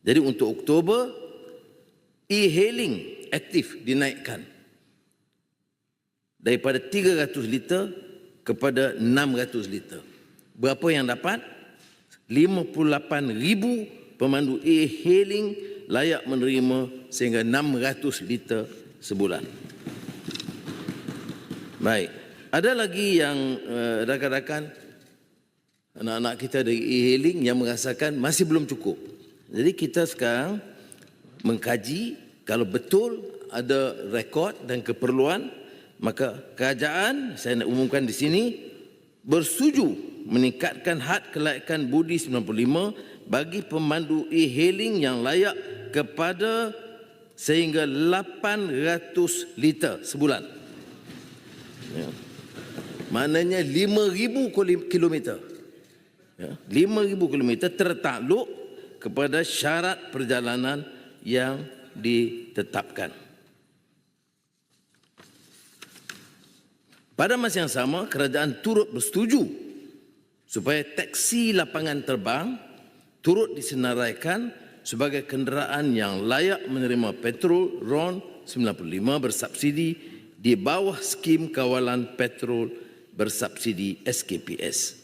Jadi untuk Oktober, e-hailing aktif dinaikkan daripada 300 liter kepada 600 liter. Berapa yang dapat? 58,000 pemandu e-hailing layak menerima sehingga 600 liter sebulan. Baik, ada lagi yang rakan-rakan, anak-anak kita dari e-hailing yang merasakan masih belum cukup. Jadi kita sekarang mengkaji kalau betul ada rekod dan keperluan, maka kerajaan, saya nak umumkan di sini, bersetuju meningkatkan had kelayakan budi 95 bagi pemandu e-hailing yang layak kepada sehingga 800 liter sebulan. Ya. Maknanya 5,000 kilometer. Ya. 5,000 kilometer tertakluk kepada syarat perjalanan yang ditetapkan. Pada masa yang sama, kerajaan turut bersetuju supaya taksi lapangan terbang turut disenaraikan sebagai kenderaan yang layak menerima petrol RON 95 bersubsidi di bawah skim kawalan petrol bersubsidi SKPS.